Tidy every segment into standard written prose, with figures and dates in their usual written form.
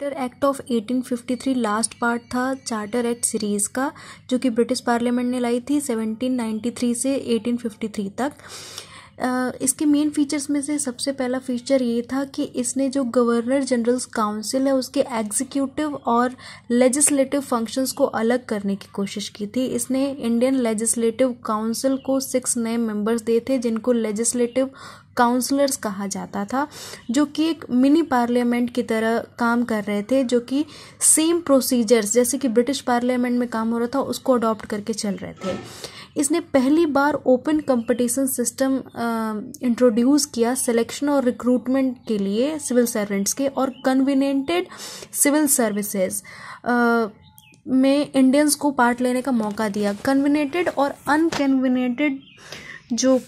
Charter act of 1853 last part था charter act series का, जो कि ब्रिटिश पार्लियामेंट ने लाई थी 1793 से 1853 तक। इसके मेन फीचर्स में से सबसे पहला फीचर ये था कि इसने जो गवर्नर जनरल्स काउंसिल है उसके एग्जीक्यूटिव और लेजिस्लेटिव फंक्शंस को अलग करने की कोशिश की थी। इसने इंडियन लेजिस्लेटिव काउंसिल को 6 नए मेंबर्स दिए थे, जिनको लेजिस्लेटिव काउंसलर्स कहा जाता था, जो कि एक मिनी पार्लियामेंट की तरह काम कर रहे थे, जो कि सेम प्रोसीजर्स जैसे कि ब्रिटिश पार्लियामेंट में काम हो रहा था उसको अडॉप्ट करके चल रहे थे। इसने पहली बार ओपन कंपटीशन सिस्टम इंट्रोड्यूस किया सिलेक्शन और रिक्रूटमेंट के लिए सिविल सर्वेंट्स के, और कन्वीनिएंटेड सिविल सर्विसेज में इंडियंस को पार्ट लेने का मौका दिया। कन्वीनिएंटेड और अनकन्वीनिएंटेड जो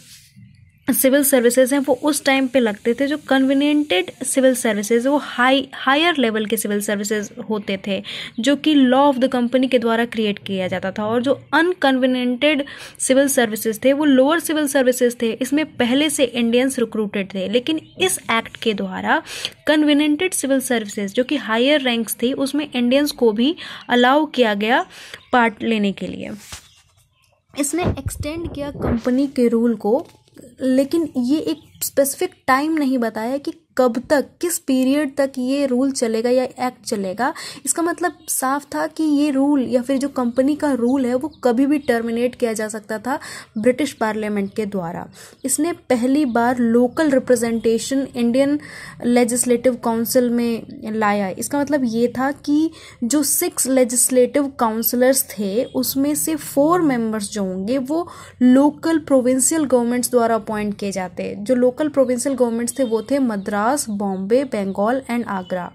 सिविल सर्विसेज हैं वो उस टाइम पे लगते थे। जो कन्वीनिएंटेड सिविल सर्विसेज वो हायर लेवल के सिविल सर्विसेज होते थे, जो कि लॉ ऑफ द कंपनी के द्वारा क्रिएट किया जाता था, और जो अनकन्वीनिएंटेड सिविल सर्विसेज थे वो लोअर सिविल सर्विसेज थे। इसमें पहले से इंडियंस रिक्रूटेड थे, लेकिन इस एक्ट के द्वारा कन्वीनिएंटेड सिविल सर्विसेज जो कि हायर रैंक्स थी उसमें इंडियंस को भी अलाउ किया गया पार्ट लेने के लिए। इसने एक्सटेंड किया कंपनी के रूल को, लेकिन ये एक स्पेसिफिक टाइम नहीं बताया कि कब तक, किस पीरियड तक ये रूल चलेगा या एक्ट चलेगा। इसका मतलब साफ था कि ये रूल या फिर जो कंपनी का रूल है वो कभी भी टर्मिनेट किया जा सकता था ब्रिटिश पार्लियामेंट के द्वारा। इसने पहली बार local representation Indian legislative council में लाया। इसका मतलब ये था कि जो 6 लेजिस्लेटिव काउंसलर्स थे उसमें से 4 मेंबर्स जो होंगे वो लोकल प्रोविंशियल गवर्नमेंट्स द्वारा अपॉइंट किए जाते। जो लोकल प्रोविंशियल गवर्नमेंट्स थे वो थे मद्रास, बॉम्बे, बंगाल एंड आगरा।